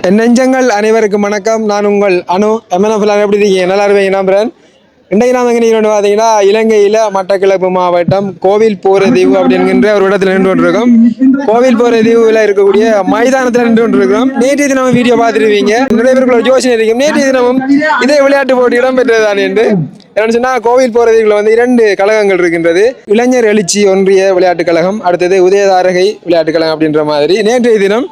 என் நெஞ்சங்கள் அனைவருக்கும் வணக்கம். நான் உங்கள் அனு எம்என்எஃப்ல எப்படி இருக்கீங்க? நல்லா இருப்பீங்க நம்புறேன். இன்றைக்கு நாம் எங்கே நின்று பார்த்தீங்கன்னா இலங்கையில் மட்டக்களப்பு மாவட்டம் கோவில் போரதீவு அப்படிங்கிற ஒரு இடத்துல நின்று கொண்டிருக்கோம். கோவில் போரதீவுல இருக்கக்கூடிய மைதானத்தில் நின்று கொண்டிருக்கிறோம். நேற்றைய தினமும் வீடியோ பார்த்துருவீங்க. நிறைய பேருக்குள்ள யோசனை இருக்கும், நேற்றைய தினமும் இதே விளையாட்டு போட்டி இடம்பெற்றதுதான் என்று. என்னன்னு சொன்னா கோவில் போரதீவுல வந்து 2 கழகங்கள் இருக்கின்றது. இளைஞர் எழுச்சி ஒன்றிய விளையாட்டுக் கழகம், அடுத்தது உதயதாரகை விளையாட்டுக் கழகம் அப்படின்ற மாதிரி நேற்றைய தினம்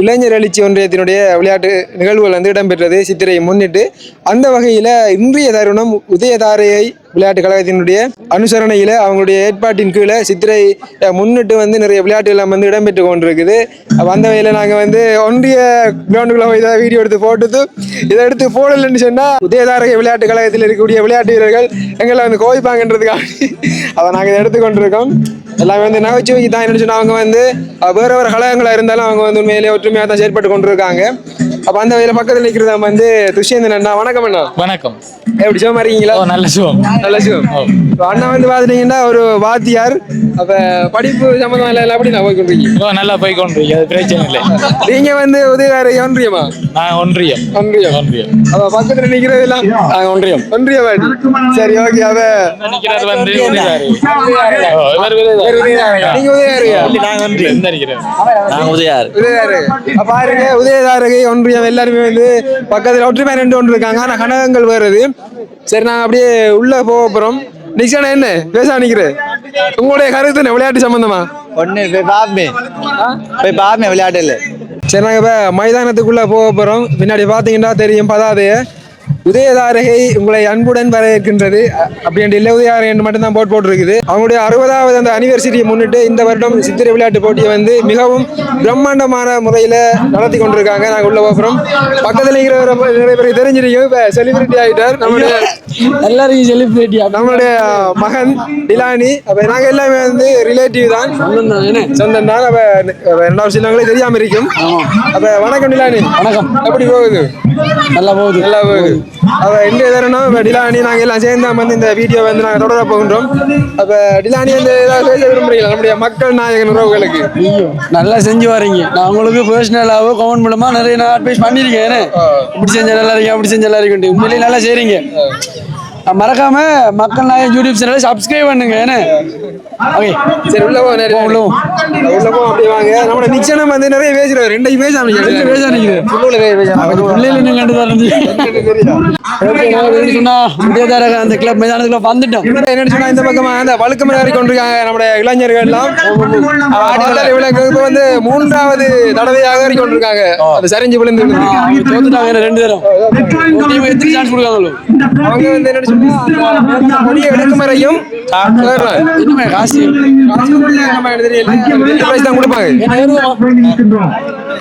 இளைஞர் எழுச்சி ஒன்றியத்தினுடைய விளையாட்டு நிகழ்வுகள் வந்து இடம்பெற்றது சித்திரையை முன்னிட்டு. அந்த வகையில் இன்றைய தருணம் உதயதாரையை விளையாட்டு கழகத்தினுடைய அனுசரணையில் அவங்களுடைய ஏற்பாட்டின் கீழே சித்திரை முன்னிட்டு வந்து நிறைய விளையாட்டுகள் வந்து இடம்பெற்று கொண்டிருக்குது. அந்த வகையில் நாங்கள் வந்து ஒன்றிய கிரவுண்டுக்குள்ள போய் இதை வீடியோ எடுத்து போட்டுது. இதை எடுத்து போடலன்னு சொன்னால் உதயதாரகை விளையாட்டு கழகத்தில் இருக்கக்கூடிய விளையாட்டு வீரர்கள் எங்களை வந்து கோவிப்பாங்கன்றதுக்காக அதை நாங்கள் இதை எடுத்துக்கொண்டிருக்கோம். எல்லாமே வந்து நகைச்சுவைக்கு தான். என்ன சொன்னால் அவங்க வந்து வேற வேறு கழகங்களாக இருந்தாலும் அவங்க வந்து உண்மையிலேயே ஒற்றுமையாக தான் செயற்பட்டு கொண்டிருக்காங்க. அப்போ அந்த வகையில் பக்கத்தில் நிற்கிறது நம்ம வந்து துஷ்யந்தன் அண்ணா. வணக்கம் அண்ணா. வணக்கம். எப்படி சிவமா இருக்கீங்களா? நல்ல சிவம். நல்ல சிவம். அண்ணா வந்து பார்த்துட்டீங்கன்னா ஒரு வாத்தியார். அப்போ படிப்பு சம்மந்தம் எல்லாம் எப்படி நான் போய்கொண்டிருக்கீங்க? நல்லா போய்கொண்டிருக்கீங்க, அது பிரச்சனை இல்லை. நீங்க வந்து உதயதாரை ஒன்றியமா? நான் ஒன்றியம். ஒன்றியம். ஒன்றியம். அப்போ பக்கத்தில் நிற்கிறது எல்லாம் ஒன்றியம். ஒன்றியம். சரி, ஓகே. அவ நிற்கிறது வந்து நீங்க உதயதாரையா? நான் ஒன்றியம். நான் உதயதாரை. பாருங்க, உதயதாரகை ஒன்றியம் எல்லாருமே வந்து பக்கத்தில் ஒற்றுமை நின்று கொண்டு இருக்காங்க. ஆனால் கனகங்கள் வருது. சரி, நாங்கள் அப்படியே உள்ள போக போறோம். நிக்ஷனா என்ன பேச நிக்கிறேன், உங்களுடைய கருத்து என்ன விளையாட்டு சம்பந்தமா? ஒண்ணு போய் பாப்பேன் விளையாட்டு இல்லை. சரி, நாங்கள் இப்போ மைதானத்துக்குள்ள போக போறோம். பின்னாடி பார்த்தீங்கன்னா தெரியும் பதாதைய உதயதாரகை உங்களை அன்புடன் வரவேற்கின்றது அப்படின்ட்டு இல்லை, உதயதாரகை மட்டும்தான் போட்டிருக்குது. அவங்களுடைய 60வது அந்த அனிவர்சரியை முன்னிட்டு இந்த வருடம் சித்திரை விளையாட்டு போட்டியை வந்து மிகவும் பிரம்மாண்டமான முறையில் நடத்தி கொண்டிருக்காங்க. நாங்கள் உள்ள போகிறோம். பக்கத்தில் இருக்கிற நிறைய பேருக்கு தெரிஞ்சிருக்கும், இப்போ செலிபிரிட்டி ஆகிட்டார் நம்மளுடைய எல்லாருக்கும் செலிபிரிட்டி நம்மளுடைய மகன் டிலானி. அப்போ நாங்கள் எல்லாமே வந்து ரிலேட்டிவ் தான், சொந்தம் தான். அப்போ 2 வருஷங்களே தெரியாமல் இருக்கும். அப்போ வணக்கம் டிலானி. வணக்கம். எப்படி போகுது? நல்லா போகுது. நல்லா போகுது. அப்போ இன்றைய தருணம் இப்போ டிலானி நாங்கள் எல்லாம் சேர்ந்து வந்து இந்த வீடியோ வந்து நாங்கள் தொடர போகின்றோம். அப்போ டிலானி வந்து ஏதாவது பேச விரும்புறீங்களா நம்முடைய மக்கள் நாயகன் உறவுகளுக்கு? நல்லா செஞ்சு வரீங்க. நான் உங்களுக்கு பர்சனலாவோ கமெண்ட் மூலமா நிறைய நான் அட்வைஸ் பண்ணியிருக்கேன். இப்படி செஞ்ச நல்லா இருக்கேன், அப்படி செஞ்ச நல்லா இருக்கு, உண்மையிலேயே நல்லா செய்றீங்க. மறக்காம மக்கள் நாயகன் யூடியூப் சேனலை சப்ஸ்கிரைப் பண்ணுங்க. ஓகே, சரி, உள்ள போ. உள்ள போ. அப்படியே வாங்க. நம்மளோட நிச்சயம் வந்து நிறைய பேசுறாரு. 2 பேச அந்த கிளப் மைதானத்துக்குள்ள வந்துட்டோம். என்னன்னு சொன்னா இந்த பக்கமா அந்த வழுக்கம் ஏறி கொண்டிருக்காங்க நம்முடைய இளைஞர்கள் எல்லாம். இப்போ வந்து 3வது தடவையாக ஏறி கொண்டிருக்காங்க. அது சரிஞ்சு விழுந்து தோத்துட்டாங்க 2 தரம். எத்தனை சான்ஸ் கொடுக்காங்களோ அவங்க வந்து என்ன சொன்னா முடிய எடுக்கும் வரையும் இன்னுமே காசு தான் கொடுப்பாங்க.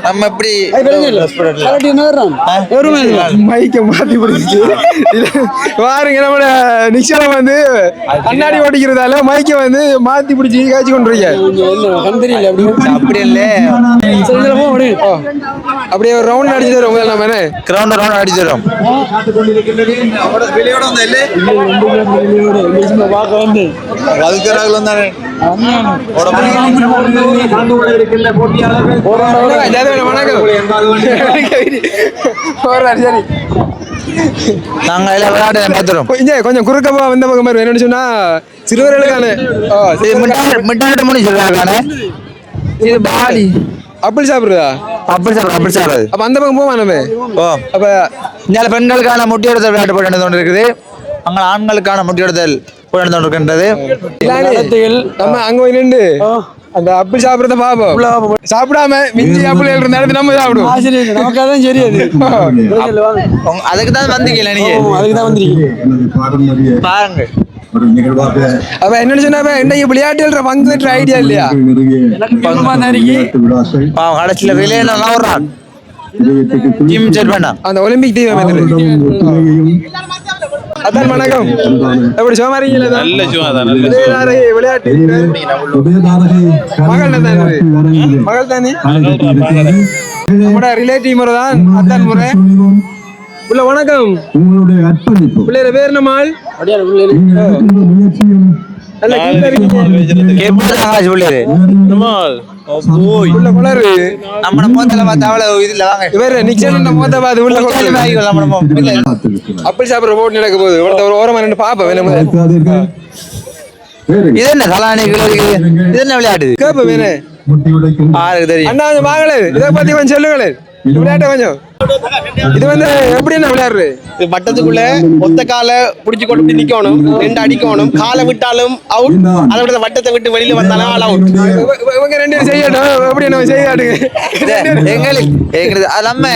நம்ம எப்படி மைக்க மாத்தி பிடிச்சி பாருங்க. நம்மளோட நிச்சயம் வந்து கண்ணாடி ஓடிக்கிறதால மைக்க வந்து மாத்தி பிடிச்சி காய்ச்சி கொண்டிருக்கீங்க. அப்படி இல்ல, அப்படியே ஒரு ரவுண்ட் அடிச்சு தரும் உங்களை. நம்ம கிரவுண்ட் ரவுண்ட் அடிச்சு தரும். கொஞ்சம் குறுக்கப்பா வந்த பக்கம் என்னன்னு சொன்னா சிறுவர்களுக்கான அப்படி சாப்பிடுறதா? அப்படி சாப்பிடுறது. அப்ப அந்த பக்கம் போவா நம்ம. அப்ப இங்க பெண்களுக்கான முட்டியோடுதல் விளையாட்டு போட்டு நடந்து இருக்குது. அங்க ஆண்களுக்கான முட்டியோடுதல் போட்டு நடந்து கொண்டிருக்கின்றது. நம்ம அங்க போய் நின்று அந்த அப்படி சாப்பிடறத பாப்போம். சாப்பிடாம மிஞ்சி அப்படி நேரத்தை நம்ம சாப்பிடுவோம். நமக்கு அதான் தெரியாது. அதுக்கு தான் வந்தீங்களா நீங்க? அதுக்கு தான் வந்திருக்கீங்க பாருங்க. அப்ப என்ன சொன்னா இன்னைக்கு விளையாட்டுல பங்கு பெற்ற ஐடியா இல்லையா? கடைசியில ரிலே அந்த ஒலிம்பிக் டீம் அதான். வணக்கம். எப்படி சும்மா இருக்கீங்களா? நல்ல சும்மா தான். விளையாட்டு மகள் தானே நம்மட ரிலேட்டிவ் முறை தான். அதான் முறை உள்ள. வணக்கம். பிள்ளைய பேர் நம்மால் உள்ள குளறு நம்ம மோத்தல பார்த்தா அவ்வளவு இதுல வாங்க இவர் நிக்சன் மோத்த பார்த்து உள்ள குளறு அப்படி சாப்பிடுற போட்டு நடக்க போகுது ஒரு ஓரமா நின்று பாப்ப வேணும் இது என்ன தலானிகள் இது என்ன விளையாடுது கேப்ப வேணே யாருக்கு தெரியும் அண்ணா கொஞ்சம் வாங்களே இதை பத்தி கொஞ்சம் சொல்லுங்களேன் விளையாட்ட கொஞ்சம் இது வந்து எப்படி என்ன விளையாடுறது இது வட்டத்துக்குள்ள ஒத்த காலை புடிச்சு கொண்டு இப்படி நிக்கணும், ரெண்டு அடிக்கணும், காலை விட்டாலும் அவுட், அதை விட வட்டத்தை விட்டு வெளியில வந்தாலும் ஆல் அவுட். இவங்க ரெண்டு பேரும் செய்யட்டும் எப்படி என்ன செய்யாடுங்க எங்களுக்கு அது நம்ம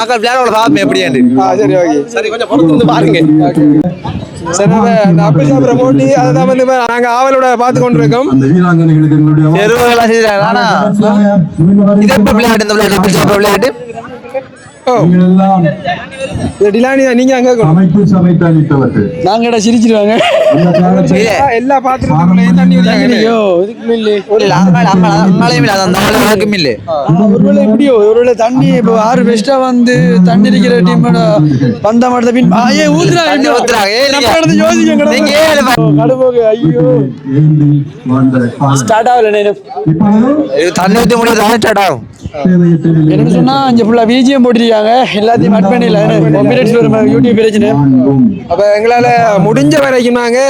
ஆக விளையாட பாப்போம் எப்படியாண்டு சரி ஓகே சரி கொஞ்சம் பொறுத்து வந்து பாருங்க. சரி அந்த அப்படி சாப்பிட்ற போட்டி அதுதான் வந்து நாங்க ஆவலோட பார்த்து கொண்டிருக்கோம் தெருவுகளாம் செய்யறாங்க ஆனா இது எப்ப விளையாட்டு இந்த விளையாட்டு எப்படி சாப்பிட விளையாட்டு டிலானி நீங்க அங்க நாங்கடா சிரிச்சிருவாங்க எல்லா பாத்திரத்துக்குள்ளேயும் தண்ணி ஊத்தியாங்க ஐயோ இதுக்குள்ள இல்லையே இல்ல அங்காளையும் இல்ல அந்த அளவுக்கும் இல்ல ஒருவேளை எப்படியோ ஒருவேளை தண்ணி இப்போ ஆறு பெஸ்டா வந்து தண்ணி இருக்கிற டீமோட வந்த மாட்டத பின் ஏ ஊத்துறாங்க நம்ம எடுத்து யோசிக்க கடும்போக ஐயோ ஸ்டார்ட் ஆகல நேரம் தண்ணி ஊத்தி முடியாது ஸ்டார்ட் ஆகும் என்ன சொன்னா இங்க ஃபுல்லா பிஜிஎம் போட்டிருக்காங்க எல்லாத்தையும் அட் பண்ணிடல யூடியூப் பிரச்சனை அப்ப எங்களால முடிஞ்ச வரைக்கும் நாங்க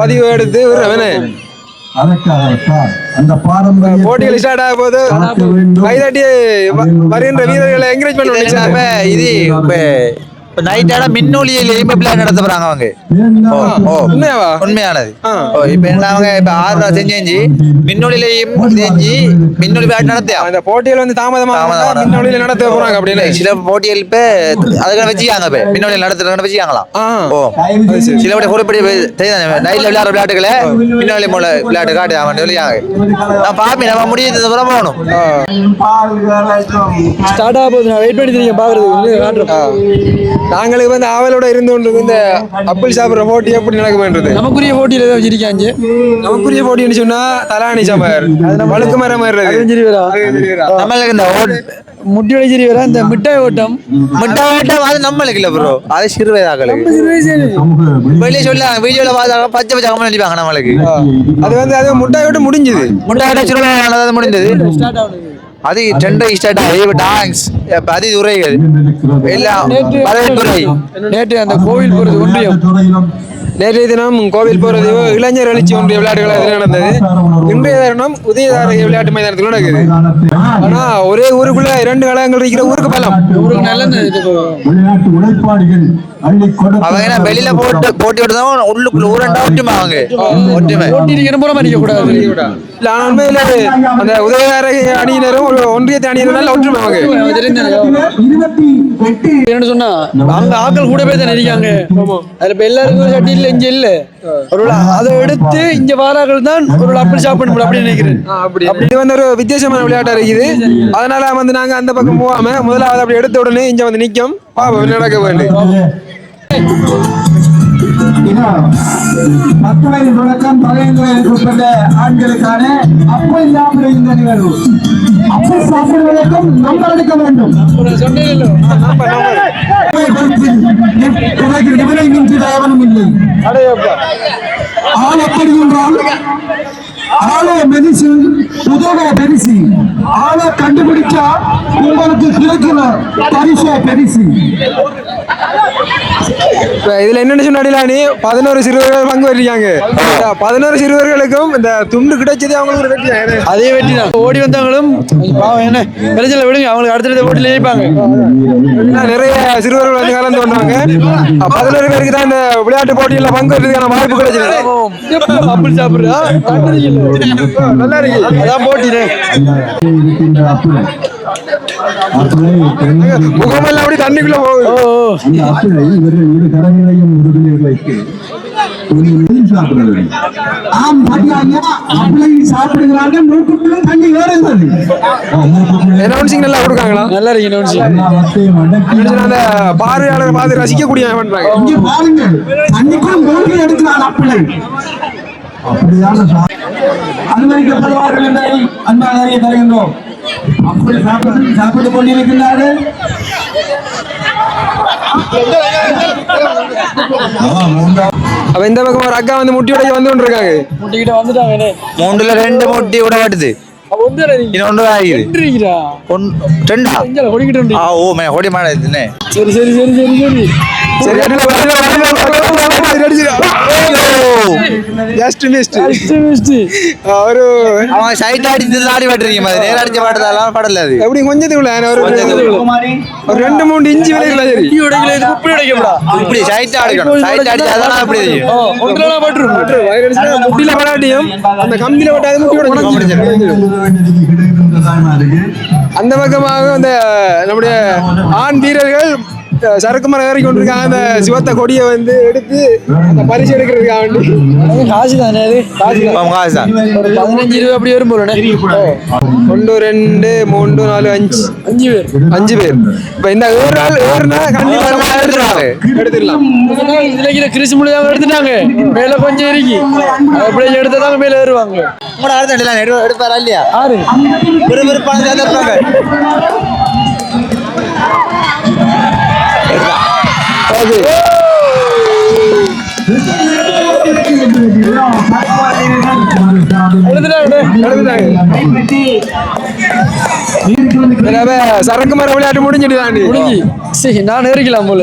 பதிவு எடுத்து விடுறேன் போட்டிகள் ஸ்டார்ட் ஆக போது கைதட்டி வருகின்ற வீரர்களை என்கரேஜ் பண்ணுவாங்க இது நைட் ஆனா மின்னொலியில பிளான் நடத்த போறாங்க அவங்க உண்மையாவா உண்மையானது இப்ப என்ன அவங்க இப்ப 6 செஞ்சு மின்னொலியிலையும் செஞ்சு மின்னொலி விளையாட்டு நடத்தியா அந்த போட்டிகள் வந்து தாமதமாக மின்னொலியில நடத்த போறாங்க அப்படின்னு சில போட்டிகள் இப்ப அதுக்கான வச்சுக்காங்க இப்ப மின்னொலியில் நடத்துறதுக்கான வச்சுக்காங்களாம் சில குறிப்பிட்ட நைட்ல விளையாடுற விளையாட்டுகளை மின்னொலி மூல விளையாட்டு காட்டு அவன் சொல்லியாங்க நான் பாப்பேன் நம்ம முடியாது போகணும் ஸ்டார்ட் ஆக போகுது நான் வெயிட் பண்ணி பாக்குறது காட்டுறோம் நாங்களுக்கு வந்து ஆவலோட இருந்து கொண்டு இந்த அப்பல் சாப்பிட்ற போட்டி எப்படி நடக்கும்ன்றது நமக்குரிய போட்டியில ஏதோ வச்சிருக்காங்க நமக்குரிய போட்டின்னு சொன்னா தலானி சமர் வழுக்கு மரம் நம்மளுக்கு இந்த முட்டி வளைச்சிரி வர இந்த மிட்டாய் ஓட்டம் அது நம்மளுக்கு இல்ல ப்ரோ அது சிறுவயதாக்களுக்கு வெளியே சொல்லுவாங்க வீடியோல பார்த்தாங்க பச்சை பச்சை கம்மன் அடிப்பாங்க நம்மளுக்கு அது வந்து அது முட்டாய் விட்டு முடிஞ்சுது முட்டாய் சிறுவயதானது முடிந்தது ஸ்டார்ட் ஆகுது அது டெண்டர் ஸ்டார்ட் ஆகி டான்ஸ் அது துறைகள் எல்லாம் துறை நேற்று அந்த கோவில் போறது ஒன்றியம் நேற்றைய தினம் கோவில் போறது இளைஞர் எழுச்சி ஒன்றிய விளையாட்டுகள் அதில் நடந்தது இன்றைய தினம் உதயதாரக விளையாட்டு மைதானத்தில் நடக்குது ஆனா ஒரே ஊருக்குள்ள 2 கழகங்கள் இருக்கிற ஊருக்கு பலம் ஊருக்கு நல்ல அவங்க வெளியில போட்டி விட்டுதான் உள்ளுக்குள்ள ஊரண்டா ஒற்றுமை அவங்க ஒற்றுமை போட்டி போற மாதிரி கூடாது இல்ல ஆனா உண்மையில அந்த உதயதாரக அணியினரும் ஒரு ஒன்றியத்தை அணியினர் நல்ல ஒற்றுமை அவங்க என்ன சொன்னா அங்க ஆட்கள் கூட போய் தான் இருக்காங்க அதுல இப்ப எல்லாருக்கும் சட்டி இல்ல இங்க இல்ல ஒரு அதை எடுத்து இங்க வாராக்கள் தான் ஒரு அப்படி சாப்பிடணும் அப்படின்னு நினைக்கிறேன் அப்படி வந்து ஒரு வித்தியாசமான விளையாட்டா இருக்குது அதனால வந்து நாங்க அந்த பக்கம் போகாம முதலாவது அப்படி எடுத்த உடனே இங்க வந்து நிக்கும் பாப்போம் நடக்க வேண்டும் 10 வயது தொடக்கம் 15 வயதுக்கு உட்பட்ட ஆண்களுக்கான அப்பல் சாப்பிட இந்த நிகழ்வு அப்பல் சாப்பிடுவதற்கும் நம்பர் எடுக்க வேண்டும் விலை மிஞ்சி தேவனும் இல்லை ஆள் எப்படி என்றால் ஆளை மெதிசு உதவ பெரிசி ஆளை கண்டுபிடிச்சா உங்களுக்கு கிடைக்கிற பரிசு பெரிசி இதுல என்னன்னு சொன்னாடி 11 சிறுவர்கள் பங்கு பெற்றிருக்காங்க 11 சிறுவர்களுக்கும் இந்த துண்டு கிடைச்சதே அவங்களுக்கு ஒரு வெற்றி அதே வெற்றி தான் ஓடி வந்தவங்களும் பாவம் என்ன பிரச்சனை விடுங்க அவங்களுக்கு அடுத்த போட்டியில் ஜெயிப்பாங்க நிறைய சிறுவர்கள் வந்து கலந்து வந்தாங்க 11 பேருக்கு தான் இந்த விளையாட்டு போட்டியில பங்கு பெற்றதுக்கான வாய்ப்பு கிடைச்சது அப்படி சாப்பிடுறா நல்லா இருக்கு அதான் போட்டி முகமெல்லாம் அப்படி தண்ணிக்குள்ள போகுது அனௌன்சிங் நல்லா கொடுக்காங்களா நல்லா இருக்கு அந்த பார்வையாளர் பார்த்து ரசிக்கக்கூடிய அனுமதிக்கப்படுவார்கள் என்பதை அன்பாக அறிய தருகின்றோம் அப்படி சாப்பிட்டுக் கொண்டிருக்கிறார்கள் அப்ப இந்த பக்கம் ஒரு அக்கா வந்து முட்டி உடைக்க வந்து கொண்டிருக்காங்க முட்டிக்கிட்ட வந்துட்டாங்க 3ல 2 முட்டி விட மாட்டுது இன்னொன்று ஆகிது ரெண்டா ஓ மே ஹோடி மாடே சரி சரி சரி சரி சரி ஜஸ்ட் மிஸ்ட் ஒரு அவன் சைட் அடிச்சு ஆடி பாட்டுறீங்க மாதிரி நேரம் அடிச்ச பாட்டுதான் படல அது எப்படி கொஞ்சத்துக்குள்ள ஒரு 2-3 இன்ச்சு விலையில சரி இப்படி சைட் அடிக்கணும் சைட் அடிச்சு அதெல்லாம் அப்படி முட்டில படாட்டியும் அந்த கம்பியில பட்டாது முட்டி அந்த பக்கமாக அந்த நம்முடைய ஆண் வீரர்கள் சரக்கு மரம் ஏறி கொண்டிருக்காங்க அந்த சிவத்த கொடியை வந்து எடுத்து அந்த பரிசு எடுக்கிறதுக்காக வேண்டி காசு தானே அது காசு தான் ஒரு 15-20 அப்படி வரும் போல 1 2 3 4 5 பேர் இப்ப இந்த ஒரு நாள் ஏறுனா கண்டிப்பா எடுத்துடலாம் இதுல கிறிஸ் முழுதாக எடுத்துட்டாங்க மேல கொஞ்சம் இருக்கு அப்படியே எடுத்ததாங்க மேல ஏறுவாங்க உங்களோட அடுத்த எடுப்பாரா இல்லையா ஆறு விறுவிறுப்பான இருப்பாங்க சரக்கு மரம் விளையாட்டு முடிஞ்சிட்டு நான் நெருக்கலாம் போல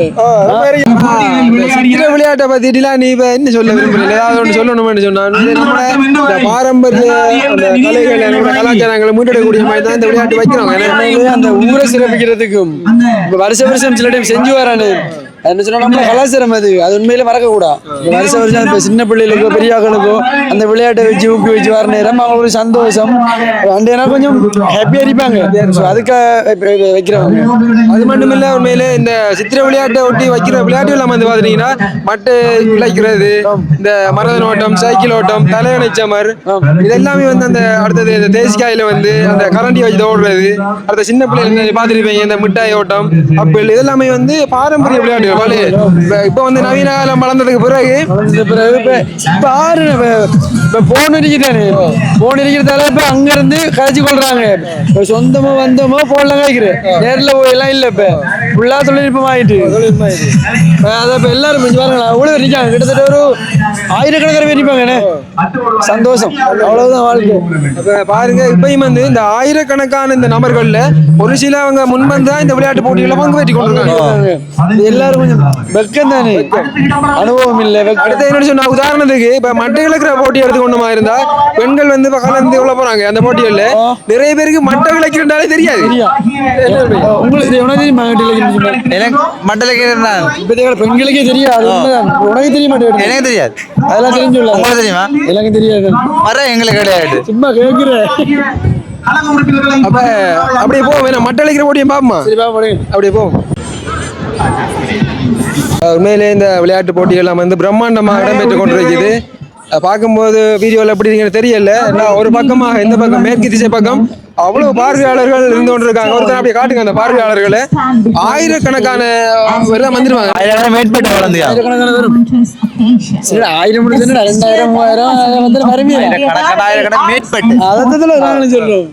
விளையாட்டை பத்திட்டுலாம் நீ இப்ப என்ன சொல்ல விரும்புறீங்க ஏதாவது ஒன்று சொல்லணும்னு சொன்னா நம்மளோட பாரம்பரிய அந்த கலைகள் நம்மளோட கலாச்சாரங்களை முன்னெடுக்கக்கூடிய மாதிரி தான் இந்த விளையாட்டு வைக்கிறோம் அந்த ஊரை சிறப்பிக்கிறதுக்கும் வருஷம் சில டைம் செஞ்சு வரானு என்ன சொன்னா நம்ம கலாச்சாரம் அது உண்மையில மறக்க கூடாது வருஷம் இப்ப சின்ன பிள்ளைகளுக்கோ பெரியாக்களுக்கோ அந்த விளையாட்டை வச்சு ஊக்கி வச்சு வர நேரம் அவங்களுக்கு ஒரு சந்தோஷம் அண்டேனா கொஞ்சம் ஹாப்பியா இருப்பாங்க அதுக்காக வைக்கிறவங்க அது மட்டும் இல்ல உண்மையிலே இந்த சித்திரை விளையாட்டை ஒட்டி வைக்கிற விளையாட்டுகள் நம்ம வந்து பாத்தீங்கன்னா மட்டு விளைக்கிறது இந்த மரதன் ஓட்டம் சைக்கிள் ஓட்டம் தலையணைச்சமர் இதெல்லாமே வந்து அந்த அடுத்தது இந்த தேசிக்காயில வந்து அந்த கரண்டி வச்சு ஓடுறது அடுத்த சின்ன பிள்ளைங்க பாத்துருப்பீங்க இந்த மிட்டாய் ஓட்டம் அப்பல் இதெல்லாமே வந்து பாரம்பரிய விளையாட்டு இப்ப வந்து நவீன காலம் வளர்ந்ததுக்கு பிறகு இப்ப ஆறு போன் இருக்கிறானே போன் இருக்கிறதால இப்ப அங்க இருந்து கழிச்சு கொள்றாங்க இப்ப சொந்தமோ வந்தமோ போன்ல கழிக்கிறேன் நேர்ல போய் எல்லாம் இல்ல இப்ப ஃபுல்லா தொழில்நுட்பம் ஆயிட்டு அதை இப்ப எல்லாரும் பாருங்களா அவ்வளவு இருக்காங்க கிட்டத்தட்ட ஒரு ஆயிரக்கணக்கான பேர் இருப்பாங்க சந்தோஷம் அவ்வளவுதான் வாழ்க்கை அப்ப பாருங்க இப்பயும் வந்து இந்த ஆயிரக்கணக்கான இந்த நபர்கள்ல ஒரு சிலவங்க முன்வந்தா இந்த விளையாட்டு போட்டிகளை பங்கு பெற்றுக் கொண்டிருக்காங்க எல்லாரும் கொஞ்சம் வெக்கம் தானே அனுபவம் இல்ல அடுத்து என்ன சொன்னா உதாரணத்துக்கு இப்ப மட்டை கிழக்கிற போட்டி எடுத்துக்கொண்டுமா இருந்தா பெண்கள் வந்து இப்ப கலந்து உள்ள போறாங்க அந்த போட்டிகள்ல நிறைய பேருக்கு மட்டை கிழக்கிறாலே தெரியாது உங்களுக்கு பெண்களுக்கே தெரியாது உனக்கு தெரிய மாட்டேங்குது எனக்கு தெரியாது அதெல்லாம் தெரிஞ்சு உங்களுக்கு தெரியுமா எனக்கு தெரியாது வர எங்களுக்கு கிடையாது சும்மா கேட்கிறேன் அப்ப அப்படியே போவோம் வேணா மட்டை அழைக்கிற போட்டியும் பாப்போமா அப்படியே போவோம் உண்மையிலே இந்த விளையாட்டு போட்டிகள் வந்து பிரம்மாண்டமாக இடம்பெற்றுக் கொண்டிருக்குது பார்க்கும்போது வீடியோவில் எப்படி இருக்குன்னு தெரியல நான் ஒரு பக்கமாக இந்த பக்கம் மேற்கு திசை பக்கம் அவ்வளவு பார்வையாளர்கள் இருந்து கொண்டிருக்காங்க ஒருத்தர் அப்படியே காட்டுங்க அந்த பார்வையாளர்களை ஆயிரக்கணக்கான எல்லாம் வந்துருவாங்க ஆயிரக்கணக்கான வரும் 1000 முடிஞ்சு 2000 3000 வந்து ஆயிரக்கணக்கான மேற்பட்டு அதான் சொல்றோம்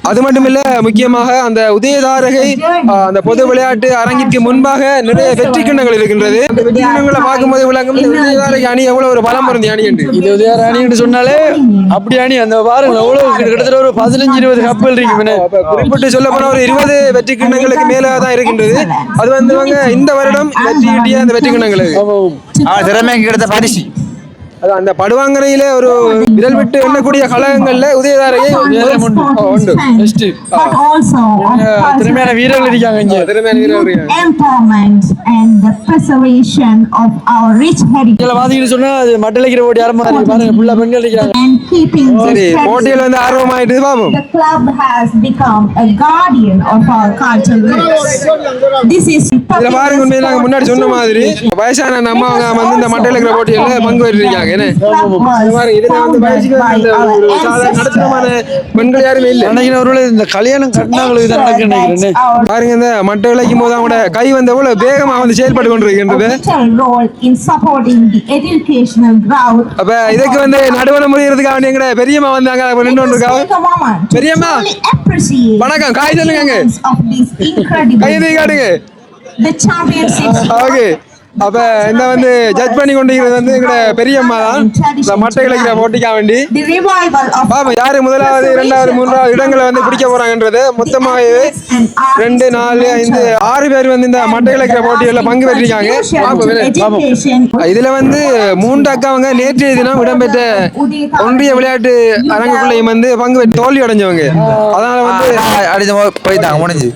அது மட்டும் இல்ல முக்கியமாக அந்த உதயதாரகை அந்த பொது விளையாட்டு அரங்கிற்கு முன்பாக நிறைய வெற்றி கிண்ணங்கள் இருக்கின்றது அந்த வெற்றி கிண்ணங்களை பார்க்கும்போது விளங்கும் உதயதாரகை அணி எவ்வளவு ஒரு பலம் பொருந்திய அணி என்று இது உதயதார அணின்னு சொன்னாலே அப்படி அணி அந்த பாருங்க எவ்வளவு கிட்டத்தட்ட ஒரு 15-20 கப்பல் இருக்கு குறிப்பிட்டு சொல்ல போனா ஒரு 20 வெற்றி கிண்ணங்களுக்கு மேல தான் இருக்கின்றது அது வந்து இந்த வருடம் வெற்றி கிட்டிய அந்த வெற்றி கிண்ணங்கள் திறமைக்கு கிடைத்த பரிசு அந்த படுவாங்கரையில ஒரு விரல் விட்டு எண்ணக்கூடிய கழகங்கள்ல உதயதாரையை உண்டு திறமையான வீரர்கள் இருக்காங்க இங்க திறமையான வீரர்கள் இருக்காங்க empowerment and the preservation of our rich heritage இதுல பாத்தீங்கன்னு சொன்னா அது மட்டலைக்கிற ஓடி ஆரம்பம் பாருங்க ஃபுல்லா பெண்கள் இருக்காங்க and keeping சரி போட்டியில வந்து ஆர்வமாயிட்டு பாப்போம் the club has become a guardian of our cultural roots. This is இதுல பாருங்க உண்மையில நாங்க முன்னாடி சொன்ன மாதிரி வயசான நம்ம வந்து இந்த மட்டலைக்கிற போட்டியில பங்கு பெற்றிருக்காங்க பெண்கள் யாருமே இல்ல இந்த கல்யாணம் கட்டினாங்களுக்கு தான் நினைக்கிறேன் பாருங்க இந்த மட்டை விளைக்கும் போது அவங்களோட கை வந்து எவ்வளவு வேகமா வந்து செயல்பட்டு கொண்டிருக்கின்றது அப்ப இதுக்கு வந்து நடுவண முறையறதுக்காக எங்கட பெரியம்மா வந்தாங்க நின்று இருக்காங்க பெரியம்மா வணக்கம் காய் சொல்லுங்க கை காட்டுங்க ஓகே அப்ப இந்த வந்து ஜட்ஜ் பண்ணி கொண்டிருக்கிறது வந்து எங்கட பெரியம்மா தான் இந்த மட்டை இழைக்கிற போட்டிக்கா வேண்டி The revival of பாப்பா யாரு முதலாவது இரண்டாவது மூன்றாவது இடங்களை வந்து பிடிக்க போறாங்கன்றது மொத்தமாகவே 2 4 5 6 பேர் வந்து இந்த மட்டை இழைக்கிற போட்டிகள்ல பங்கு பெற்றிருக்காங்க. education. இதுல வந்து 3 அக்காவங்க நேற்றைய தினம் இடம்பெற்ற ஒன்றிய விளையாட்டு அரங்குக்குள்ளையும் வந்து பங்கு பெற்று தோல்வி அடைஞ்சவங்க. அதனால வந்து அடிச்சு போயிட்டாங்க முடிஞ்சு.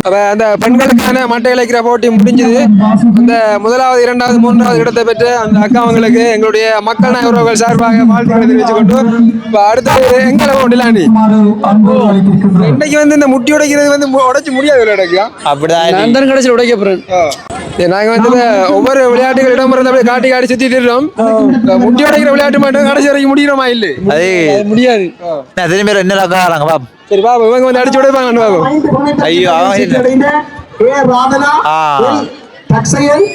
அப்ப அந்த பெண்களுக்கான மட்டை இழைக்கிற போட்டி முடிஞ்சது. அந்த முதலாவது இரண்டாவது மூன்றாவது இடத்தை பெற்ற அந்த அக்காவங்களுக்கு எங்களுடைய மக்கள் நாயக உறவுகள் சார்பாக வாழ்த்துக்களை தெரிவித்துக் கொண்டு இப்ப அடுத்தது எங்களை டிலாண்டி இன்னைக்கு வந்து இந்த முட்டி உடைக்கிறது வந்து உடைச்சு முடியாது விளையாடுக்கா அப்படிதான் நான் தான் கடைசியில் உடைக்க போறேன். நாங்க வந்து ஒவ்வொரு விளையாட்டுகள் இடம்பெறது அப்படியே காட்டி காட்டி சுத்தி திடுறோம். முட்டி உடைக்கிற விளையாட்டு மட்டும் கடைசி வரைக்கும் முடிகிறோமா இல்லை அது முடியாது. திரும்பி என்ன காரணங்க பாப் சரி பாபு இவங்க வந்து அடிச்சு உடைப்பாங்க பாபு. ஐயோ அவன் இல்ல. தக்ஷயன்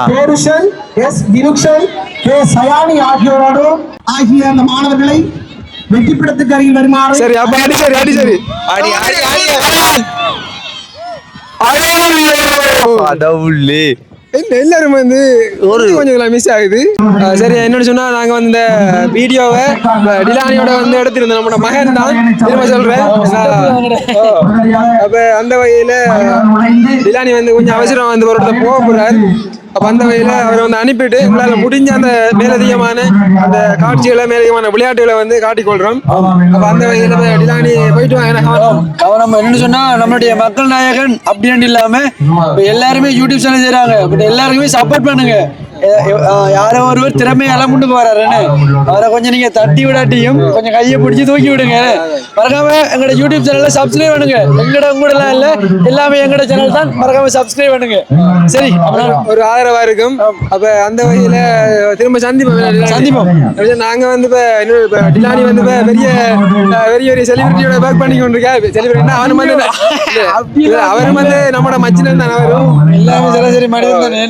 பேருஷன் எஸ் தினுக்ஷன் கே சயானி ஆகியோரோடு ஆகிய அந்த மாணவர்களை வெற்றிப்படத்துக்கு அருகில் வருமாறு. சரி அப்ப அடி சரி அடி சரி அடி அடி அடி எல்லாரும் வந்து கொஞ்சம் மிஸ் ஆகுது. சரி என்னன்னு சொன்னா நாங்க வந்து இந்த வீடியோவை டிலானியோட வந்து எடுத்திருந்தோம். நம்மளோட மகன் தான் திரும்ப சொல்றேன். அப்ப அந்த வகையில டிலானி வந்து கொஞ்சம் அவசரம் வந்து ஒரு இடத்துல போக போறாரு. அப்ப அந்த வகையில அவரை வந்து அனுப்பிட்டு எங்களால முடிஞ்ச அந்த மேலதிகமான அந்த காட்சிகளை மேலதிகமான விளையாட்டுகளை வந்து காட்டிக்கொள்றோம். அப்ப அந்த வகையில டிலானி போயிட்டு வாங்க. நம்ம என்னன்னு சொன்னா நம்மளுடைய மக்கள் நாயகன் அப்படின்னு இல்லாம இப்ப எல்லாருமே யூடியூப் சேனல் செய்யறாங்க. பட் எல்லாருக்குமே சப்போர்ட் பண்ணுங்க. யாரோ ஒருவர் திறமையெல்லாம் கொண்டு போறாருன்னு அவரை கொஞ்சம் நீங்க தட்டி விடாட்டியும் கொஞ்சம் கையை பிடிச்சி தூக்கி விடுங்க. மறக்காம எங்களோட யூடியூப் சேனல்ல சப்ஸ்கிரைப் பண்ணுங்க. எங்கட உங்களோட எல்லாம் இல்ல, எல்லாமே எங்கட சேனல் தான். மறக்காம சப்ஸ்கிரைப் பண்ணுங்க. சரி ஒரு ஆதரவா இருக்கும். அப்ப அந்த வகையில திரும்ப சந்திப்போம். நாங்க வந்து இப்ப டிலானி வந்து பெரிய பெரிய பெரிய செலிபிரிட்டியோட ஒர்க் பண்ணி கொண்டிருக்கா. செலிபிரிட்டினா அவரும் வந்து அவரும் வந்து நம்மளோட மச்சினன் தான். அவரும் எல்லாமே சராசரி மனிதன் தானே.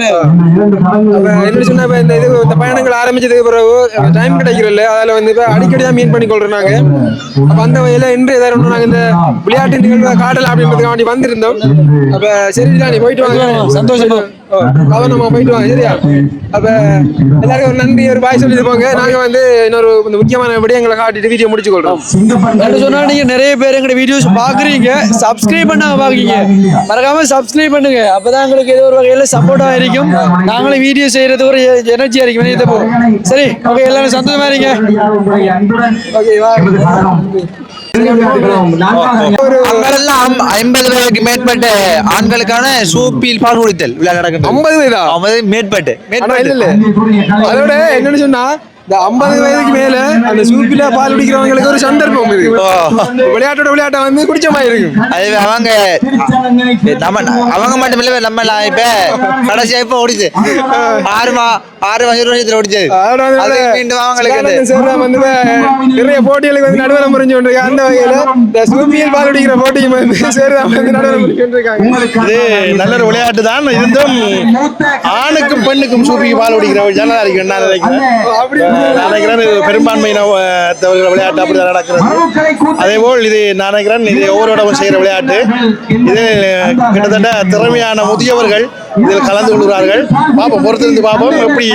என்ன சொன்னா இந்த பயணங்கள் ஆரம்பிச்சதுக்கு பிறகு டைம் கிடைக்கிறல்ல, அதில் வந்து இப்போ அடிக்கடி தான் மீன் பண்ணி கொள்றோம் நாங்க. அப்ப அந்த வகையில இன்று ஏதாவது நாங்க இந்த விளையாட்டு நிகழ்வை காட்டலாம் அப்படின்றதுக்காண்டி வந்திருந்தோம். அப்ப சரிடா நீ போயிட்டு வாங்க. சந்தோஷமா கவனமா போயிட்டு வாங்க சரியா. அப்ப எல்லாருக்கும் ஒரு நன்றி ஒரு பாய் சொல்லிட்டு போங்க. நாங்க வந்து இன்னொரு முக்கியமான விடயங்களை காட்டிட்டு வீடியோ முடிச்சு கொள்றோம். சொன்னா நீங்க நிறைய பேர் எங்க வீடியோஸ் பாக்குறீங்க, சப்ஸ்கிரைப் பண்ணாம பாக்குறீங்க. மறக்காம சப்ஸ்கிரைப் பண்ணுங்க. அப்பதான் உங்களுக்கு ஏதோ ஒரு வகையில சப்போர்ட்டா இருக்கும். நாங்களும் வீடியோ செய்யறது ஒரு எனர்ஜியா இருக்கும். வெளியே போகும். சரி ஓகே, எல்லாரும் சந்தோஷமா இருங்க. ஓகே வா. 50 வயதுக்கு மேற்பட்ட ஆண்களுக்கான சூப்பில் பால் குடித்தல் விழா நடக்குது. 50 வயதா? 50 மேற்பட்டு. இல்ல அதோட என்னன்னு சொன்னா இந்த 50 வயதுக்கு மேல அந்த சூப்பில பால் குடிக்கிறவங்களுக்கு ஒரு சந்தர்ப்பம் இருக்கு. விளையாட்டோட விளையாட்டை வந்து குடிச்ச மாதிரி இருக்கு. அது அவங்க மட்டும் இல்ல, நம்ம இப்ப கடைசியா இப்ப ஓடிச்சு 6 வருஷத்துல ஓடிச்சது. நிறைய போட்டிகளுக்கு வந்து நடுவர முறிஞ்சு கொண்டிருக்காங்க. அந்த வகையில இந்த சூப்பியில் பால் குடிக்கிற போட்டியும் வந்து சேருதான் வந்து நடுவர முறிஞ்சு கொண்டிருக்காங்க. இது நல்ல ஒரு விளையாட்டு தான். இருந்தும் ஆணுக்கும் பெண்ணுக்கும் சூப்பிக்கு பால் குடிக்கிற ஜனதா இருக்கு. நான் நினைக்கிறேன் இது பெரும்பான்மையினத்தவர்கள் விளையாட்டு அப்படிதான் நடக்கிறது. அதே போல் இது நான் நினைக்கிறேன் இது ஒவ்வொரு இடமும் செய்கிற விளையாட்டு. இது கிட்டத்தட்ட திறமையான முதியவர்கள் இதில் கலந்து கொள்கிறார்கள். பாப்போம், பொறுத்திருந்து பாப்போம் எப்படி.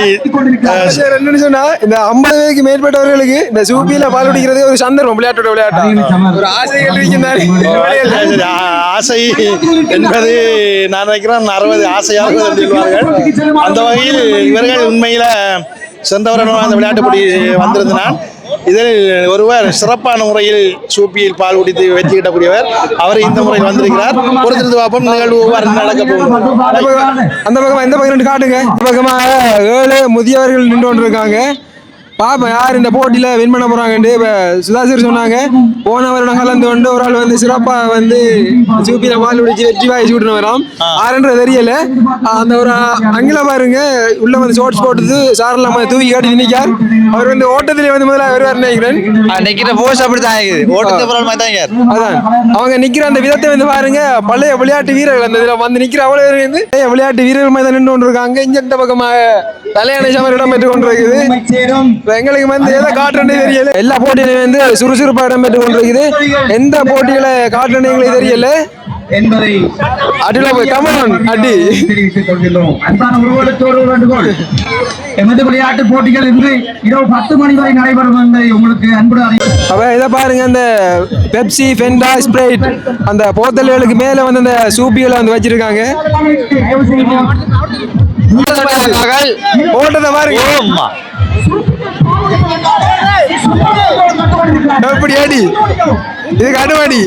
என்னன்னு சொன்னா இந்த 50 வயதுக்கு மேற்பட்டவர்களுக்கு இந்த சூப்பியில பால் குடிக்கிறது ஒரு சந்தர்ப்பம். விளையாட்டோட விளையாட்டு ஒரு ஆசைகள் இருக்கின்றார்கள். ஆசை என்பது நான் நினைக்கிறேன் 60 ஆசையாக சொல்வார்கள். அந்த வகையில் இவர்கள் உண்மையில சென்ற வருடம் அந்த விளையாட்டு போட்டி வந்திருந்தான். இதில் ஒருவர் சிறப்பான முறையில் சூப்பியில் பால் குடித்து வெற்றி கிட்டக்கூடியவர். அவர் இந்த முறையில் வந்திருக்கிறார். பொறுத்திருந்து பார்ப்போம் நிகழ்வு நடக்க போகும். அந்த பக்கமா இந்த பக்கம் காட்டுங்க. இந்த பக்கமாக 7 முதியவர்கள் நின்று கொண்டிருக்காங்க. பாப்பா யார் இந்த போட்டியில வின் பண்ண போறாங்கன்னு இப்ப சுதாசர் சொன்னாங்க. போன வருடம் கலந்து கொண்டு ஒரு ஆள் வந்து சிறப்பா வந்து சூப்பியில பால் குடிச்சு வெற்றி வாங்கி விட்டுன்னு வரோம். ஆறுன்ற தெரியல. அந்த ஒரு அங்கில பாருங்க உள்ள வந்து ஷார்ட்ஸ் போட்டு சாரெல்லாம் தூக்கி காட்டி நினைக்கார். அவர் வந்து ஓட்டத்திலே வந்து முதல்ல வருவார் நினைக்கிறேன். நிக்கிற போஸ் அப்படித்தான் அதான் அவங்க நிக்கிற அந்த விதத்தை வந்து பாருங்க. பழைய விளையாட்டு வீரர்கள் அந்த இதுல வந்து நிக்கிற அவ்வளவு வந்து விளையாட்டு வீரர்கள் மாதிரி நின்று கொண்டிருக்காங்க. இந்த பக்கமாக தலையணை சமரிடம் பெற்றுக் கொண்டிருக்குது. எங்களுக்கு வந்து எதை காட்டுறே தெரியல. எல்லா போட்டியிலும் வந்து சுறுசுறுப்பா இடம் பெற்றுக் கொண்டிருக்குது. எந்த போட்டிகளை காட்டுறேன்னு எங்களுக்கு தெரியல. என்பதை அடில போய் கமன் அடி தெரிவித்துக் கொள்கிறோம். அன்பான உறவுகளுக்கு ஒரு வேண்டுகோள். எமது விளையாட்டு போட்டிகள் இன்று இரவு 10 மணி வரை நடைபெறும் என்பதை உங்களுக்கு அன்புடன் அறிவிக்கிறோம். அப்ப இதை பாருங்க, அந்த பெப்சி, ஃபெண்டா, ஸ்ப்ரைட் அந்த போத்தல்களுக்கு மேல வந்து அந்த சூப்பிகளை வந்து வச்சிருக்காங்க. ஓட்டத்தை பாருங்க, எப்படி அடி, இது கடுவடி.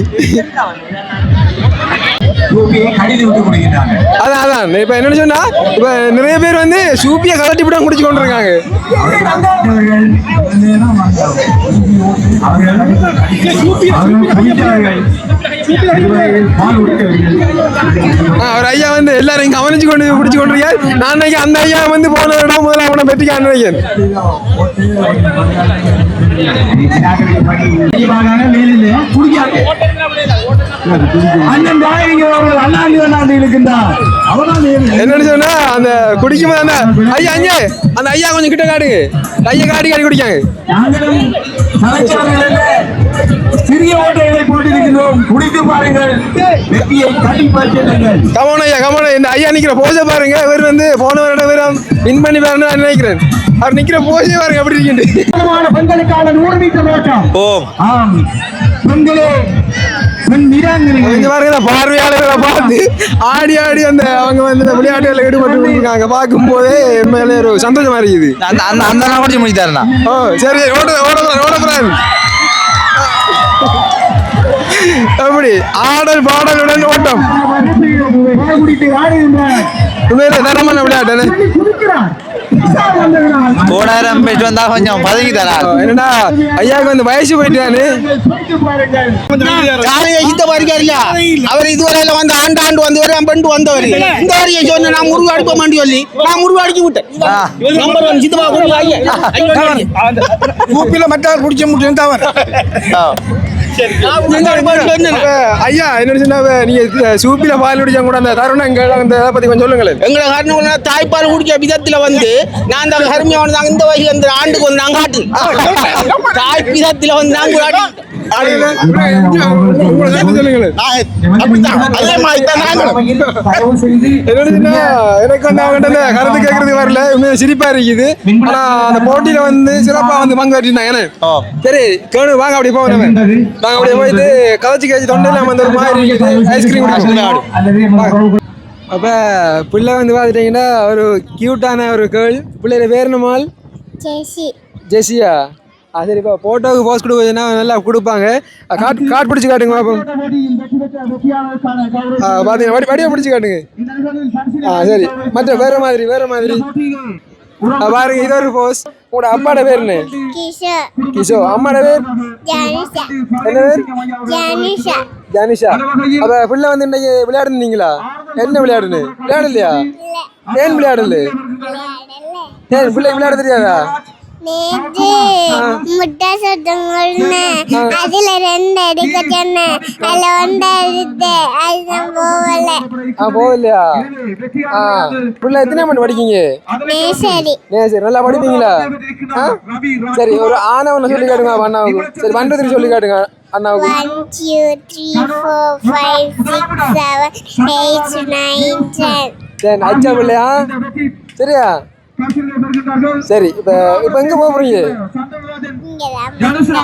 அதான் இப்ப என்ன சொன்னா, இப்ப நிறைய பேர் வந்து சூப்பியை கலட்டி விட குடிச்சு கொண்டு இருக்காங்க. அவர் ஐயா வந்து எல்லாரும் கவனிச்சு கொண்டு குடிச்சு கொண்டிருக்காரு. நான் நினைக்கிறேன் அந்த ஐயா வந்து போன இடம் முதல்ல அவனை பெற்றிக்கான்னு நினைக்கிறேன். என்னன்னு சொன்னா, அந்த குடிக்கும் அந்த ஐயா அங்கே அந்த ஐயா கொஞ்சம் கிட்ட காடுங்க, கையை காடி குடிக்காங்க. சிறிய ஓட்டைகளை போட்டிருக்கிறோம், குடித்து பாருங்கள், வெற்றியை கண்டிப்பாக. கமோன ஐயா, கமோன இந்த ஐயா நிக்கிற போச பாருங்க. இவர் வந்து போன வருடம் வின் பண்ணி பாருன்னு நான் நினைக்கிறேன். அவர் நிக்கிற போசே பாருங்க அப்படி இருக்கு. பெண்களுக்கான 100 மீட்டர் ஓட்டம். ஆம், பெண்களே, பெண் வீராங்கனைகள் பாருங்க, பார்வையாளர்களை பார்த்து ஆடி ஆடி அந்த அவங்க வந்து இந்த விளையாட்டுகளில் ஈடுபட்டு இருக்காங்க. பார்க்கும் போதே மேலே ஒரு சந்தோஷமா இருக்குது. அந்த குடிச்சு முடித்தாருண்ணா. ஓ சரி, ஓட அப்படி ஆடல் பாடலுடன் ஓட்டம். உண்மையிலே தரமான விளையாட்டு. போனாயிரம் போயிட்டு வந்தா கொஞ்சம் பதவி தரா. என்னடா ஐயாவுக்கு வந்து வயசு போயிட்டானு அவர் இதுவரையில வந்து ஆண்டு வந்தவர் பெண்டு வந்தவர். இந்த வரையை சொன்ன நான் முருகு அடிப்ப மாண்டி சொல்லி நான் முருகு அடிச்சு விட்டேன். நம்பர் 1 சித்தப்பா ஊப்பில மற்றவர் பிடிச்ச முடியும் தவறு. ஐயா என்ன சொன்னா, நீங்க சூப்பில பால் குடிச்சா கூட அந்த தருணங்கள் அந்த இதை பத்தி கொஞ்சம் சொல்லுங்களேன். எங்களை காரணம் தாய்ப்பால் குடிச்ச விதத்துல வந்து நான் அந்த கருமையான நாங்க இந்த வயசுல இந்த ஆண்டுக்கு வந்து நாங்க காட்டு தாய் விதத்துல வந்து நாங்க எனக்கு வந்து அவங்க கருத்து கேட்கறது வரல, சிரிப்பா இருக்குது. ஆனா அந்த போட்டியில வந்து சிறப்பா வந்து பங்காற்றினாங்க. சரி கேணு வாங்க, அப்படி போவோம். நாங்க அப்படியே போயிட்டு கதைச்சு தொண்டையில வந்து ஒரு மாதிரி ஐஸ்கிரீம் குடிக்கணும். அப்ப பிள்ளை வந்து பாத்துட்டீங்கன்னா ஒரு கியூட்டான ஒரு கேர்ள். பிள்ளைல பேர் என்னமால்? ஜெசியா. சரி, இப்போ போட்டோவுக்கு போஸ்ட் கொடுக்குதுன்னா நல்லா கொடுப்பாங்க. காட் பிடிச்சி காட்டுங்க பாப்போம். பார்த்தீங்கன்னா வடிவா பிடிச்சி காட்டுங்க. சரி, மற்ற வேற மாதிரி பாருங்க. இது ஒரு போஸ். உங்களோட அப்பாட பேர் என்ன? கிஷோ. அம்மாட பேர் என்ன பேர்? ஜானிஷா. அப்ப பிள்ளை வந்து இன்னைக்கு விளையாடுனீங்களா? என்ன விளையாடலையா? ஏன் விளையாடல? ஏன் பிள்ளை விளையாட தெரியாதா? நேற்று முட்டை சுட்டுங்கன்னு அதுல 2 எடுக்க சொன்னேன். அதுல 1 எடுத்தேன். அதுதான் போகலையா? பிள்ளை எத்தனை மணி படிக்கீங்க? நேசரி. நல்லா படிப்பீங்களா? சரி, ஒரு ஆனவனை சொல்லி காட்டுங்க அண்ணாவுக்கு. சரி, 1 2 3 சொல்லி காட்டுங்க அண்ணாவுக்கு. 1 2 3 4 5 6 7 8 9 10. அச்சா பிள்ளையா? சரியா? சரி, இப்ப எங்க போறீங்க?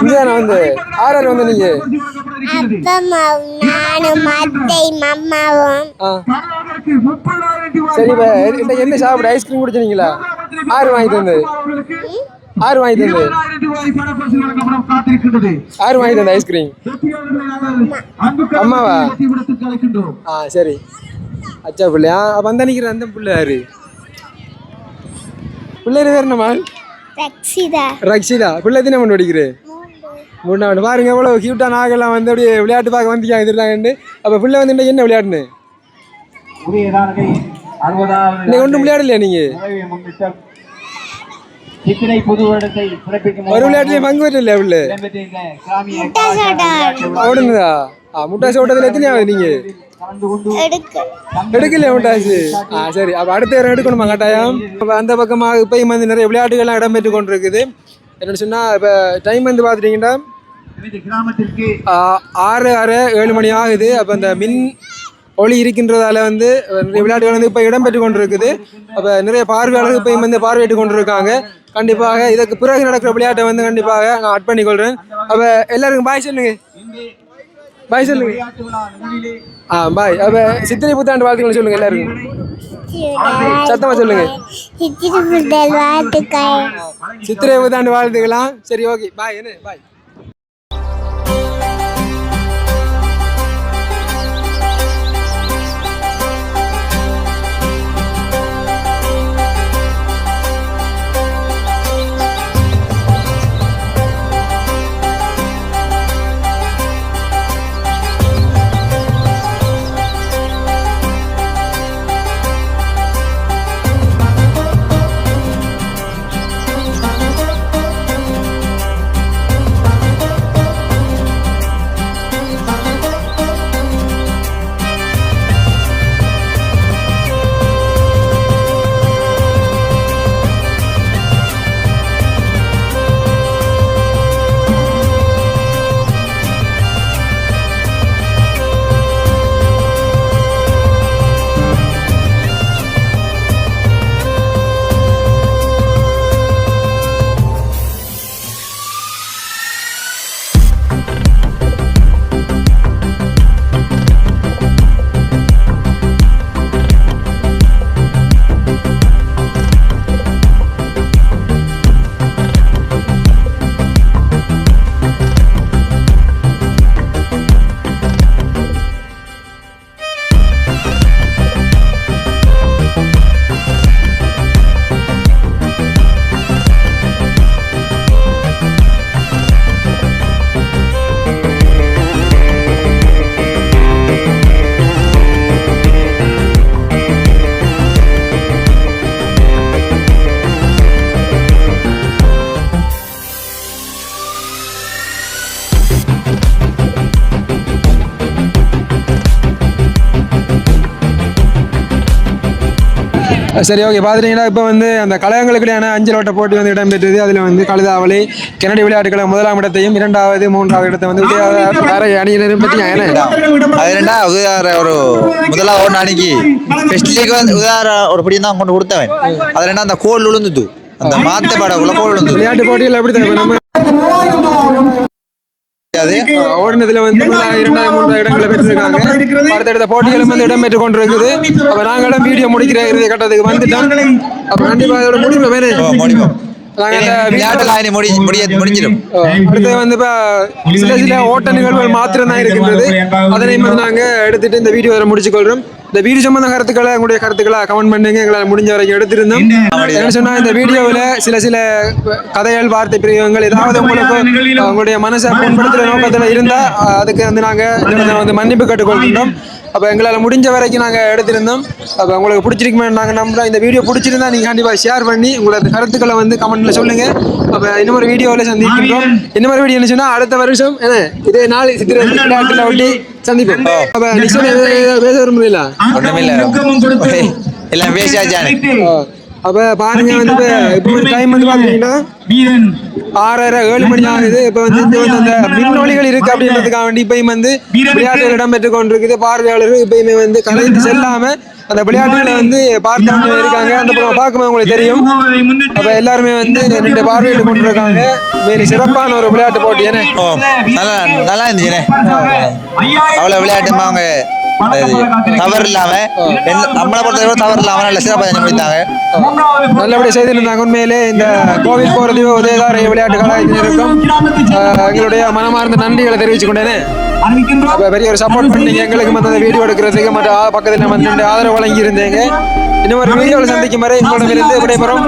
இங்கதான் வந்து ஆறாறு வந்து நீங்க அப்பமாவும் நானும் அத்தையும் அம்மாவும். சரி, இப்ப என்ன சாப்பிட? ஐஸ்கிரீம் குடிச்சீங்களா? ஆறு வாங்கி தந்தது ஐஸ்கிரீம் அம்மாவா? சரி, அச்சா பிள்ளையா? அப்ப அந்த நிக்கிற அந்த பிள்ளை யாரு? பிள்ளைரு பேர் என்னமா? ரக்ஷிதா. பிள்ளை தினம் பண்ணி படிக்கிறேன். 3வது. பாருங்க எவ்வளவு கியூட்டா நாகெல்லாம் வந்து அப்படியே விளையாட்டு பார்க்க வந்துருக்காங்க எதிர்த்தாங்கன்னு. அப்ப பிள்ளை வந்து என்ன விளையாடுன்னு நீங்க ஒன்றும் விளையாடலையா? நீங்க ஒரு விளையாட்டுலயும் பங்கு பெற்றல பிள்ளை ஓடுனதா? முட்டாசு ஓட்டத்துல எத்தனையாவது நீங்க எடுக்கலையா முட்டாசு? சரி, அப்ப அடுத்த நேரம் எடுக்கணுமா கட்டாயம்? அந்த பக்கமாக இப்பயும் வந்து நிறைய விளையாட்டுகள்லாம் இடம்பெற்று கொண்டிருக்குது. என்னன்னு சொன்னா, இப்ப டைம் வந்து பாத்துட்டீங்கன்னா 6 6 7 மணி ஆகுது. அப்ப அந்த மின் ஒளி இருக்கின்றதால வந்து நிறைய விளையாட்டுகள் வந்து இப்போ இடம்பெற்று கொண்டு இருக்குது. அப்போ நிறைய பார்வையாளர்கள் இப்போ வந்து பார்வையிட்டு கொண்டு இருக்காங்க. கண்டிப்பாக இதற்கு பிறகு நடக்கிற விளையாட்டை வந்து கண்டிப்பாக நான் அட் பண்ணிக்கொள்கிறேன். அப்போ எல்லாருக்கும் பாய் சொல்லுங்க, பாய் சொல்லுங்க. பாய். அப்போ சித்திரை புத்தாண்டு வாழ்த்துக்கள் சொல்லுங்க எல்லாருக்கும், சத்தமா சொல்லுங்க. சித்திரை புத்தாண்டு வாழ்த்துக்கலாம். சரி, ஓகே, பாய். என்ன பாய். சரி, ஓகே. பார்த்துட்டீங்கன்னா இப்போ வந்து அந்த கழகங்களுக்கிடையான அஞ்சல் ஓட்ட போட்டி வந்து இடம்பெற்றது. அதில் வந்து கழுதாவளி கெனடி விளையாட்டுகளை 1ஆம் இடத்தையும் 2வது 3வது இடத்தை வந்து வேற அணியினரும் பற்றி ஒரு முதலாவது அணிக்கு ஃபர்ஸ்ட் லீக் வந்து ஒரு படி தான் கொண்டு கொடுத்தவன். அது ரெண்டா அந்த கோல் விழுந்துட்டு அந்த மாத்த படக்குள்ள கோல் விழுந்து விளையாட்டு போட்டிகள் எப்படி தான் நம்ம ஓடினதுல வந்து 2வது 3வது இடங்களை பெற்றிருக்காங்க. அடுத்தடுத்த போட்டிகளும் வந்து இடம்பெற்றுக் கொண்டிருக்குது. அப்ப நாங்களும் வீடியோ முடிக்கிற இறுதி கட்டத்துக்கு வந்துட்டோம். அப்ப கண்டிப்பா அதோட முடிவு வேணும். அடுத்து வந்து சில ஓட்ட நிகழ்வுகள் மாத்திரம் தான் இருக்கின்றது. அதனை வந்து நாங்க எடுத்துட்டு இந்த வீடியோ முடிச்சு கொள்றோம். இந்த வீடியோ சம்பந்த கருத்துக்களை உங்களுடைய கருத்துக்களை கமெண்ட் பண்ணுங்க. எங்களால் முடிஞ்ச வரைக்கும் எடுத்திருந்தோம். என்ன சொன்னா இந்த வீடியோவில் சில கதைகள் வார்த்தை பிரிவுகள் ஏதாவது உங்களுக்கு உங்களுடைய மனசை புண்படுத்துற நோக்கத்தில் இருந்தா அதுக்கு வந்து நாங்க வந்து மன்னிப்பு கேட்டுக்கொள்கின்றோம். அப்போ எங்களால் முடிஞ்ச வரைக்கும் நாங்கள் எடுத்திருந்தோம். அப்போ உங்களுக்கு பிடிச்சிருக்குமே நாங்கள் நம்புறோம். இந்த வீடியோ பிடிச்சிருந்தா நீங்கள் கண்டிப்பாக ஷேர் பண்ணி உங்களோட கருத்துக்களை வந்து கமெண்ட்ல சொல்லுங்க. அப்போ இன்னொரு வீடியோவில் சந்திக்கின்றோம். இன்னொரு வீடியோ என்ன சொன்னா அடுத்த வருஷம் இதே நாள் சித்திரை விளையாட்டுல ஒட்டி சந்திப்போம். அப்போ நிச்சயம் பேச விரும்புறீங்களா? எல்லாம் பேசியாச்சானே. அப்போ பாருங்க வந்து இப்போ டைம் வந்து பார்த்தீங்கன்னா 6:30 7 மணி ஆகுது. இப்போ வந்து அந்த மின்னொலிகள் இருக்கு அப்படின்றதுக்காக வேண்டி இப்பயும் வந்து விளையாட்டுகள் இடம்பெற்று கொண்டிருக்குது. பார்வையாளர்கள் இப்பயுமே வந்து கலைந்து செல்லாம அந்த விளையாட்டுகளை வந்து பார்த்து இருக்காங்க. அந்த பக்கம் பார்க்கும்போது உங்களுக்கு தெரியும். அப்ப எல்லாருமே வந்து ரெண்டு பார்வையிட்டு கொண்டிருக்காங்க. மேலும் சிறப்பான ஒரு விளையாட்டு போட்டி. நல்லா இருந்துச்சுண்ணே. அவ்வளவு விளையாட்டு அவங்க தவறு இல்லாம நம்மளை பொறுத்தவரை தவறு இல்லாம நல்ல சிறப்பாக செஞ்சு முடித்தாங்க. நல்லபடியா செய்திருந்தாங்க. உண்மையிலே இந்த கோவில் போறது உதயதார விளையாட்டு கலாச்சாரம் எங்களுடைய மனமார்ந்த நன்றிகளை தெரிவிச்சு கொண்டேனே. பெரிய ஒரு சப்போர்ட் பண்ணீங்க எங்களுக்கு வந்து வீடியோ எடுக்கிறதுக்கு மற்ற பக்கத்தில் வந்து ஆதரவு வழங்கி இருந்தீங்க. இன்னும் ஒரு வீடியோவில் சந்திக்கும் வரை உங்களிடமிருந்து விடைபெறும்.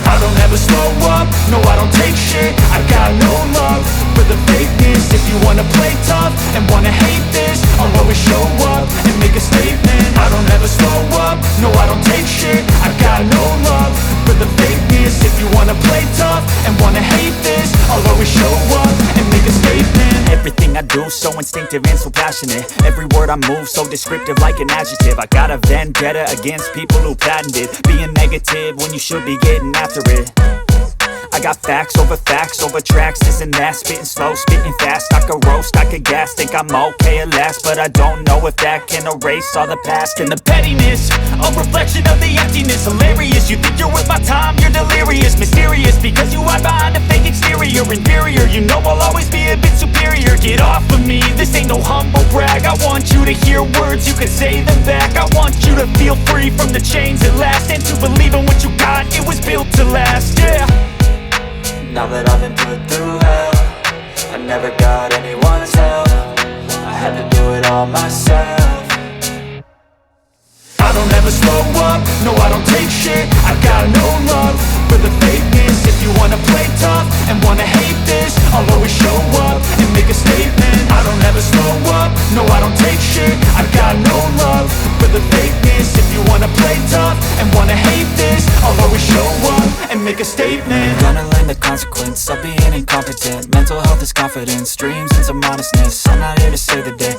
I don't ever slow up, no I don't take shit. I got no love for the fakeness. If you wanna play tough and wanna hate this, I'll always show up and make a statement. I don't ever slow up, no I don't take shit. I got no love for the fakeness. If you wanna play tough and wanna hate this, I'll always show up and make a statement. Everything I do so instinctive and so passionate. passionate. Every word I move so descriptive like an adjective. I got a vendetta against people who patented being negative when you should be getting after it. I got facts over tracks, isn't that? Spitting slow, spitting fast, I could roast, I could gas. Think I'm okay at last, but I don't know if that can erase all the past. And the pettiness, a reflection of the emptiness. Hilarious, you think you're worth my time, you're delirious. Mysterious, because you hide behind a fake exterior. Inferior, you know I'll always be a bit superior. Get off of me, this ain't no humble brag. I want you to hear words, you can say them back. I want you to feel free from the chains at last, and to believe in what you got, it was built to last, yeah. Now that I've been put through hell, I never got anyone's help. I had to do it all myself. I don't ever slow up, no I don't take shit. I got no love for the fakeness. If you wanna play tough and wanna hate this, I'll always show up and make a statement. I don't ever slow up, no I don't take shit. I got no love for the fakeness. If you wanna play tough and wanna hate this, I'll always show up and make a statement. Gonna learn the consequence of being incompetent. Mental health is confidence, dreams into modestness. I'm not here to save the day,